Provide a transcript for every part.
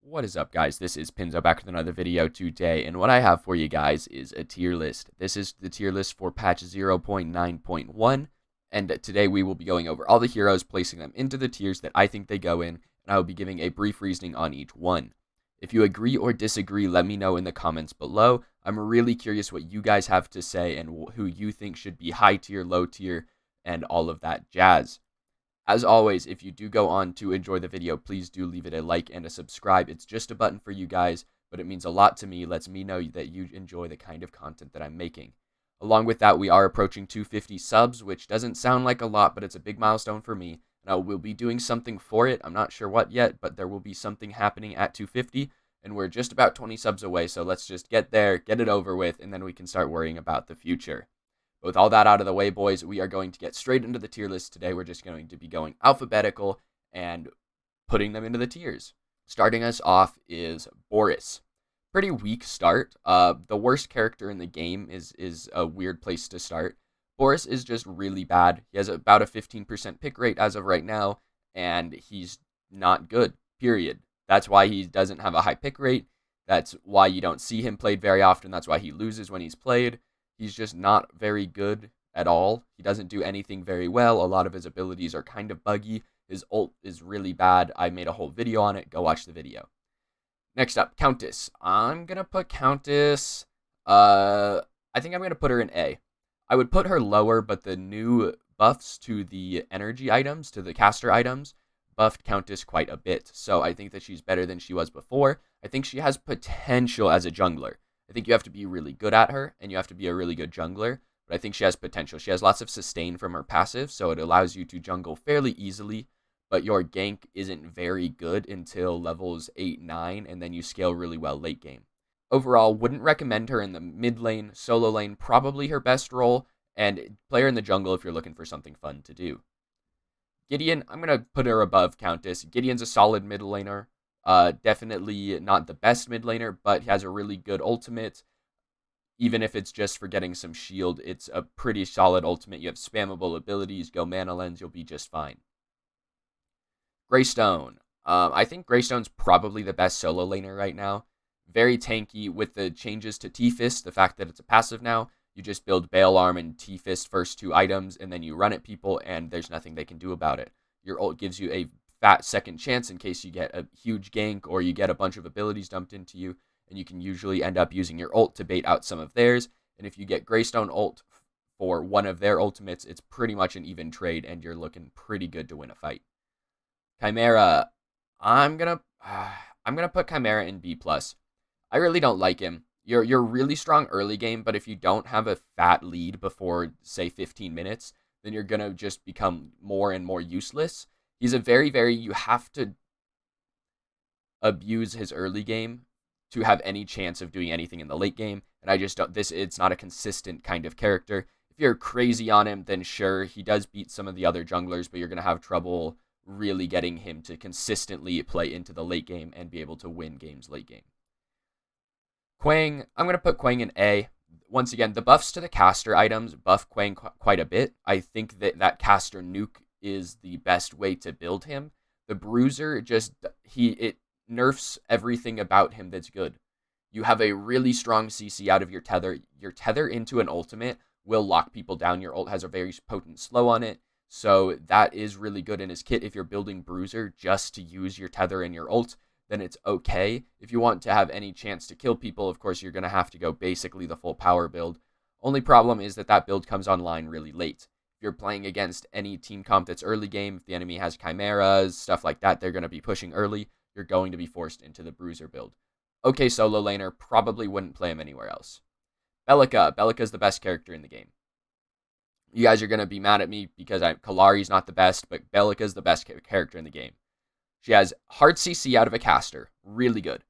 What is up, guys? This is Pinzo back with another video today, and what I have for you guys is a tier list. This is the tier list for patch 0.9.1, and today we will be going over all the heroes, placing them into the tiers that I think they go in, and I will be giving a brief reasoning on each one. If you agree or disagree, let me know in the comments below. I'm really curious what you guys have to say and who you think should be high tier, low tier, and all of that jazz. As always, if you do go on to enjoy the video, please do leave it a like and a subscribe. It's just a button for you guys, but it means a lot to me. Lets me know that you enjoy the kind of content that I'm making. Along with that, we are approaching 250 subs, which doesn't sound like a lot, but it's a big milestone for me. And I will be doing something for it. I'm not sure what yet, but there will be something happening at 250, and we're just about 20 subs away, so let's just get there, get it over with, and then we can start worrying about the future. With all that out of the way, boys, we are going to get straight into the tier list today. We're just going to be going alphabetical and putting them into the tiers. Starting us off is Boris. Pretty weak start. The worst character in the game is a weird place to start. Boris is just really bad. He has about a 15% pick rate as of right now, and he's not good, period. That's why he doesn't have a high pick rate. That's why you don't see him played very often. That's why he loses when he's played. He's just not very good at all. He doesn't do anything very well. A lot of his abilities are kind of buggy. His ult is really bad. I made a whole video on it. Go watch the video. Next up, Countess. I'm going to put Countess, I think I'm going to put her in A. I would put her lower, but the new buffs to the energy items, to the caster items, buffed Countess quite a bit. So I think that she's better than she was before. I think she has potential as a jungler. I think you have to be really good at her, and you have to be a really good jungler, but I think she has potential. She has lots of sustain from her passive, so it allows you to jungle fairly easily, but your gank isn't very good until levels 8, 9, and then you scale really well late game. Overall, wouldn't recommend her in the mid lane, solo lane, probably her best role, and play her in the jungle if you're looking for something fun to do. Gideon, I'm going to put her above Countess. Gideon's a solid mid laner. Definitely not the best mid laner, but he has a really good ultimate. Even if it's just for getting some shield, it's a pretty solid ultimate. You have spammable abilities, go mana lens, you'll be just fine. Graystone. I think Graystone's probably the best solo laner right now. Very tanky with the changes to T-Fist, the fact that it's a passive now. You just build Bail Arm and T-Fist first 2 items, and then you run at people, and there's nothing they can do about it. Your ult gives you a fat second chance in case you get a huge gank or you get a bunch of abilities dumped into you, and you can usually end up using your ult to bait out some of theirs. And if you get Graystone ult for one of their ultimates, it's pretty much an even trade, and you're looking pretty good to win a fight. Chimera, I'm gonna put Chimera in B+. I really don't like him. You're really strong early game, but if you don't have a fat lead before, say, 15 minutes, then you're gonna just become more and more useless. He's a you have to abuse his early game to have any chance of doing anything in the late game. And I just don't, it's not a consistent kind of character. If you're crazy on him, then sure, he does beat some of the other junglers, but you're going to have trouble really getting him to consistently play into the late game and be able to win games late game. Kwang, I'm going to put Kwang in A. Once again, the buffs to the caster items buff Kwang quite a bit. I think that caster nuke is the best way to build him. The bruiser it nerfs everything about him that's good. You have a really strong CC out of your tether. Your tether into an ultimate will lock people down. Your ult has a very potent slow on it, so that is really good in his kit. If you're building bruiser just to use your tether and your ult, then it's okay. If you want to have any chance to kill people, of course you're going to have to go basically the full power build. Only problem is that build comes online really late. If you're playing against any team comp that's early game, if the enemy has chimeras, stuff like that, they're going to be pushing early. You're going to be forced into the bruiser build. Okay, solo laner, probably wouldn't play him anywhere else. Bellika's the best character in the game. You guys are going to be mad at me because Kallari's not the best, but Bellika's the best character in the game. She has hard CC out of a caster, really good.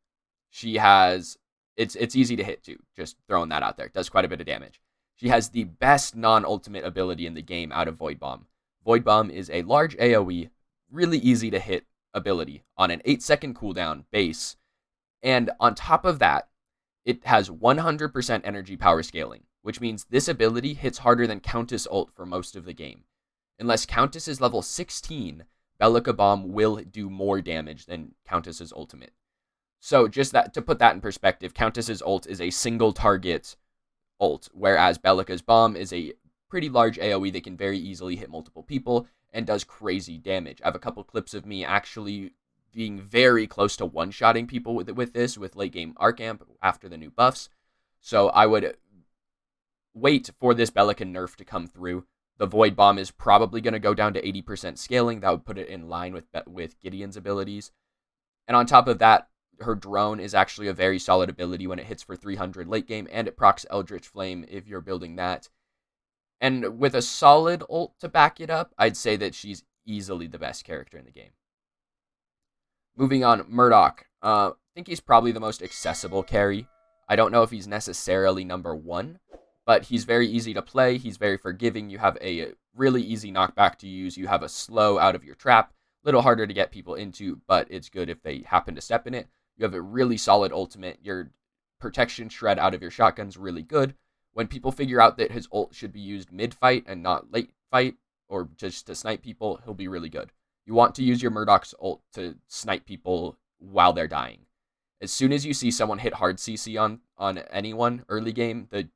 She has, it's easy to hit too, just throwing that out there. Does quite a bit of damage. She has the best non-ultimate ability in the game out of Void Bomb. Void Bomb is a large AoE, really easy to hit ability on an 8-second cooldown base. And on top of that, it has 100% energy power scaling, which means this ability hits harder than Countess ult for most of the game. Unless Countess is level 16, Bellika Bomb will do more damage than Countess's ultimate. So just that to put that in perspective, Countess's ult is a single target ult, whereas Bellica's bomb is a pretty large AoE that can very easily hit multiple people and does crazy damage. I have a couple clips of me actually being very close to one-shotting people with this, with late game Arcamp after the new buffs. So I would wait for this Bellica nerf to come through. The Void Bomb is probably going to go down to 80% scaling. That would put it in line with Gideon's abilities. And on top of that, her drone is actually a very solid ability when it hits for 300 late game, and it procs Eldritch Flame if you're building that. And with a solid ult to back it up, I'd say that she's easily the best character in the game. Moving on, Murdock. I think he's probably the most accessible carry. I don't know if he's necessarily number one, but he's very easy to play. He's very forgiving. You have a really easy knockback to use. You have a slow out of your trap. Little harder to get people into, but it's good if they happen to step in it. You have a really solid ultimate. Your protection shred out of your shotgun's really good. When people figure out that his ult should be used mid-fight and not late fight, or just to snipe people, he'll be really good. You want to use your Murdock's ult to snipe people while they're dying. As soon as you see someone hit hard CC on anyone early game, the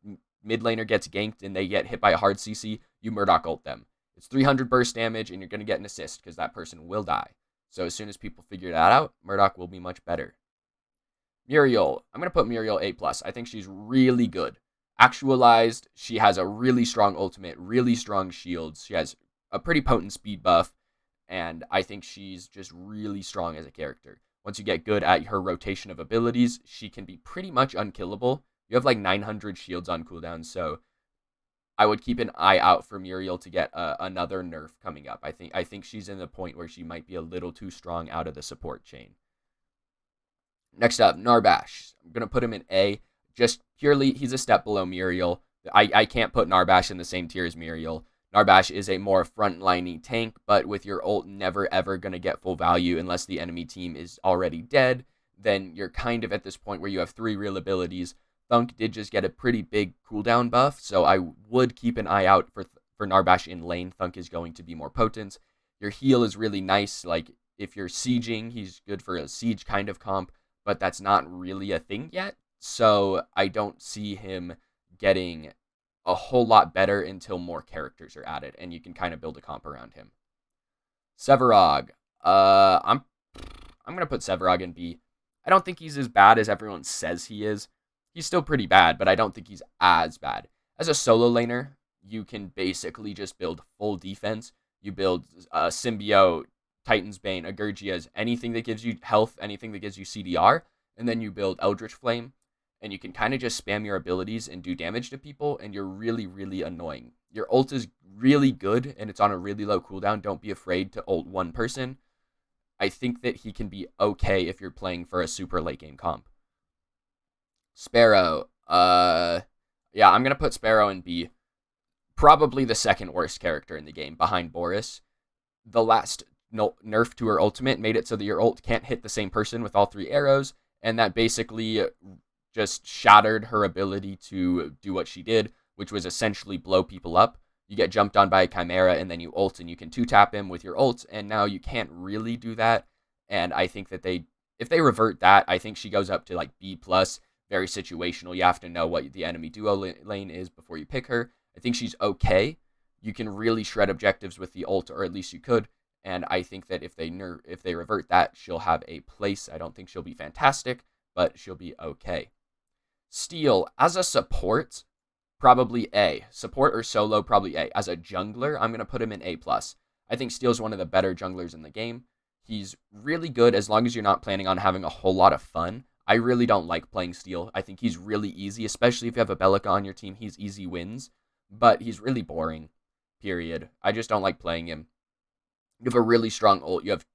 mid laner gets ganked and they get hit by a hard CC, you Murdock ult them. It's 300 burst damage and you're going to get an assist because that person will die. So as soon as people figure that out, Murdock will be much better. Muriel. I'm going to put Muriel A+. I think she's really good. Actualized, she has a really strong ultimate, really strong shields. She has a pretty potent speed buff, and I think she's just really strong as a character. Once you get good at her rotation of abilities, she can be pretty much unkillable. You have like 900 shields on cooldown, so I would keep an eye out for Muriel to get another nerf coming up. I think she's in the point where she might be a little too strong out of the support chain. Next up, Narbash. I'm going to put him in A. Just purely, he's a step below Muriel. I can't put Narbash in the same tier as Muriel. Narbash is a more frontliney tank, but with your ult never ever going to get full value unless the enemy team is already dead. Then you're kind of at this point where you have 3 real abilities. Thunk did just get a pretty big cooldown buff, so I would keep an eye out for Narbash in lane. Thunk is going to be more potent. Your heal is really nice. Like, if you're sieging, he's good for a siege kind of comp, but that's not really a thing yet. So I don't see him getting a whole lot better until more characters are added, and you can kind of build a comp around him. Sevarog. I'm gonna put Sevarog in B. I don't think he's as bad as everyone says he is. He's still pretty bad, but I don't think he's as bad. As a solo laner, you can basically just build full defense. You build Symbiote, Titan's Bane, Agurgias, anything that gives you health, anything that gives you CDR, and then you build Eldritch Flame. And you can kind of just spam your abilities and do damage to people, and you're really, really annoying. Your ult is really good, and it's on a really low cooldown. Don't be afraid to ult one person. I think that he can be okay if you're playing for a super late game comp. Sparrow. Yeah, I'm going to put Sparrow in B. Probably the second worst character in the game, behind Boris. The last nerf to her ultimate made it so that your ult can't hit the same person with all 3 arrows, and that basically just shattered her ability to do what she did, which was essentially blow people up. You get jumped on by a Chimera, and then you ult, and you can 2-tap him with your ult, and now you can't really do that. And I think that if they revert that, I think she goes up to like B+, very situational. You have to know what the enemy duo lane is before you pick her. I think she's okay. You can really shred objectives with the ult, or at least you could. And I think that if they revert that, she'll have a place. I don't think she'll be fantastic, but she'll be okay. Steel, as a support, probably A. Support or solo, probably A. As a jungler, I'm going to put him in A+. I think Steel's one of the better junglers in the game. He's really good as long as you're not planning on having a whole lot of fun. I really don't like playing Steel. I think he's really easy, especially if you have a Bellica on your team. He's easy wins, but he's really boring, period. I just don't like playing him. You have a really strong ult. You have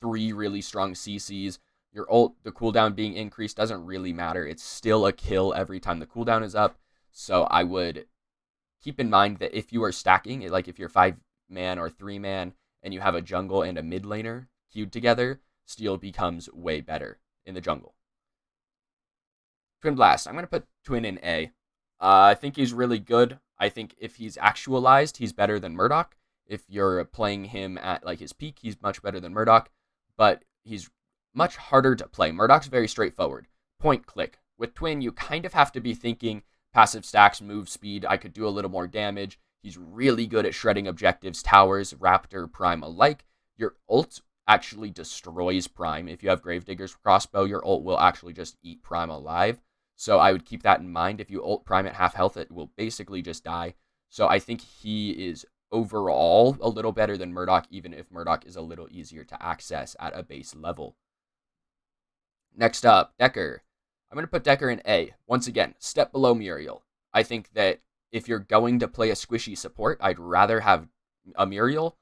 3 really strong CCs. Your ult, the cooldown being increased doesn't really matter. It's still a kill every time the cooldown is up. So I would keep in mind that if you are stacking, like if you're 5-man or 3-man and you have a jungle and a mid laner queued together, Steel becomes way better in the jungle. Twin Blast. I'm going to put Twin in A. I think he's really good. I think if he's actualized, he's better than Murdock. If you're playing him at like his peak, he's much better than Murdock. But he's much harder to play. Murdock's very straightforward. Point click. With Twin, you kind of have to be thinking passive stacks, move speed. I could do a little more damage. He's really good at shredding objectives, towers, Raptor, Prime alike. Your ult actually destroys Prime. If you have Gravedigger's crossbow, your ult will actually just eat Prime alive. So I would keep that in mind. If you ult Prime at half health, it will basically just die. So I think he is overall a little better than Murdock, even if Murdock is a little easier to access at a base level. Next up, Decker. I'm going to put Decker in A. Once again, step below Muriel. I think that if you're going to play a squishy support, I'd rather have a Muriel.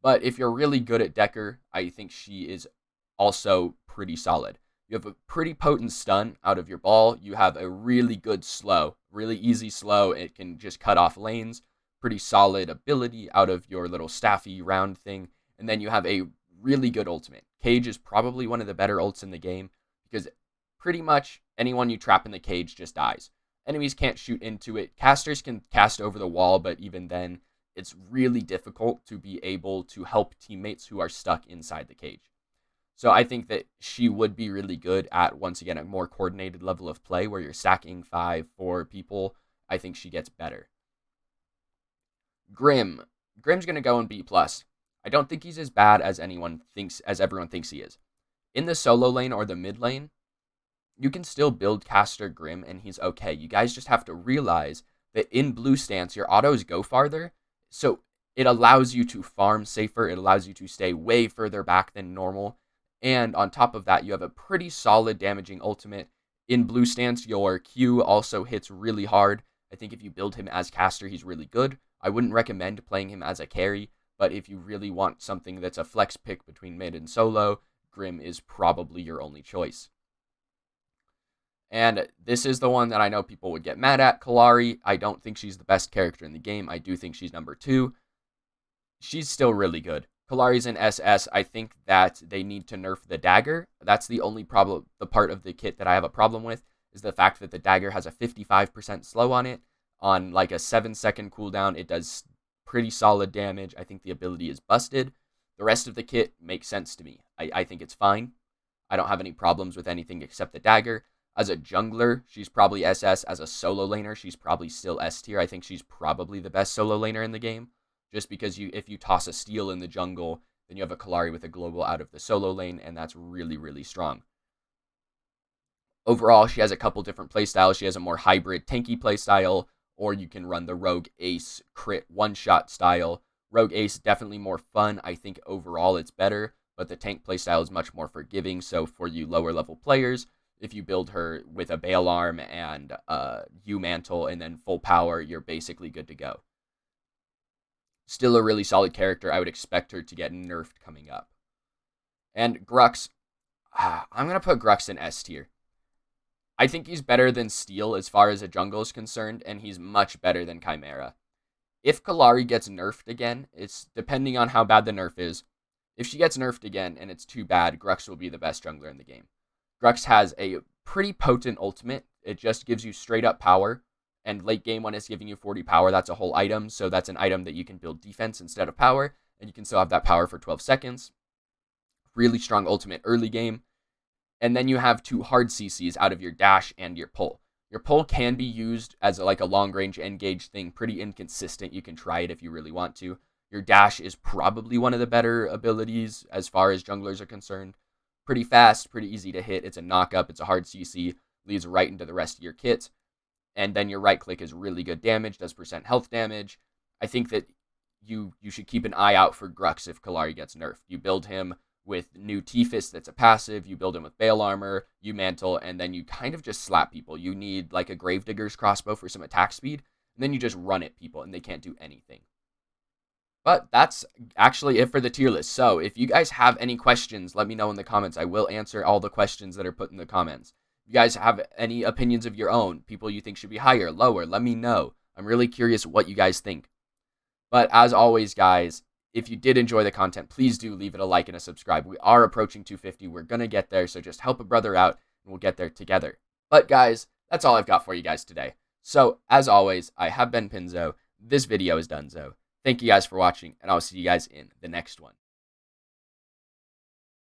But if you're really good at Decker, I think she is also pretty solid. You have a pretty potent stun out of your ball. You have a really good slow, really easy slow. It can just cut off lanes. Pretty solid ability out of your little staffy round thing. And then you have a really good ultimate. Cage is probably one of the better ults in the game because pretty much anyone you trap in the cage just dies. Enemies can't shoot into it. Casters can cast over the wall, but even then, it's really difficult to be able to help teammates who are stuck inside the cage. So I think that she would be really good at, once again, a more coordinated level of play where you're stacking 4 people. I think she gets better. Grim. Grim's going to go in B+. I don't think he's as bad as everyone thinks he is. In the solo lane or the mid lane, you can still build caster Grim and he's okay. You guys just have to realize that in blue stance, your autos go farther. So it allows you to farm safer. It allows you to stay way further back than normal. And on top of that, you have a pretty solid damaging ultimate. In blue stance, your Q also hits really hard. I think if you build him as caster, he's really good. I wouldn't recommend playing him as a carry, but if you really want something that's a flex pick between mid and solo, Grim is probably your only choice. And this is the one that I know people would get mad at, Kallari. I don't think she's the best character in the game. I do think she's number 2. She's still really good. Kallari's in SS. I think that they need to nerf the dagger. That's the only problem. The part of the kit that I have a problem with is the fact that the dagger has a 55% slow on it. On like a 7-second cooldown, it does pretty solid damage. I think the ability is busted. The rest of the kit makes sense to me. I think it's fine. I don't have any problems with anything except the dagger. As a jungler, she's probably SS. As a solo laner, she's probably still S tier. I think she's probably the best solo laner in the game. Just because if you toss a steal in the jungle, then you have a Kallari with a global out of the solo lane, and that's really, really strong. Overall, she has a couple different playstyles. She has a more hybrid tanky playstyle, or you can run the Rogue Ace crit one-shot style. Rogue Ace, definitely more fun. I think overall it's better, but the tank playstyle is much more forgiving. So for you lower level players, if you build her with a Bale Arm and U-Mantle and then full power, you're basically good to go. Still a really solid character. I would expect her to get nerfed coming up. And Grux, I'm going to put Grux in S tier. I think he's better than Steel as far as a jungle is concerned, and he's much better than Chimera. If Kallari gets nerfed again, it's depending on how bad the nerf is. If she gets nerfed again and it's too bad, Grux will be the best jungler in the game. Grux has a pretty potent ultimate. It just gives you straight up power. And late game when it's giving you 40 power, that's a whole item. So that's an item that you can build defense instead of power. And you can still have that power for 12 seconds. Really strong ultimate early game. And then you have 2 hard CCs out of your dash and your pull. Your pull can be used as like a long range engage thing. Pretty inconsistent. You can try it if you really want to. Your dash is probably one of the better abilities as far as junglers are concerned. Pretty fast, pretty easy to hit. It's a knock-up. It's a hard CC. Leads right into the rest of your kit. And then your right click is really good damage. Does % health damage. I think that you should keep an eye out for Grux if Kallari gets nerfed. You build him with new T-Fist that's a passive. You build him with Bale Armor, you Mantle, and then you kind of just slap people. You need like a Gravedigger's crossbow for some attack speed. And then you just run at people and they can't do anything. But that's actually it for the tier list. So if you guys have any questions, let me know in the comments. I will answer all the questions that are put in the comments. If you guys have any opinions of your own, people you think should be higher, lower, let me know. I'm really curious what you guys think. But as always, guys, if you did enjoy the content, please do leave it a like and a subscribe. We are approaching 250. We're going to get there, so just help a brother out, and we'll get there together. But guys, that's all I've got for you guys today. So, as always, I have been Pinzo. This video is donezo. Thank you guys for watching, and I'll see you guys in the next one.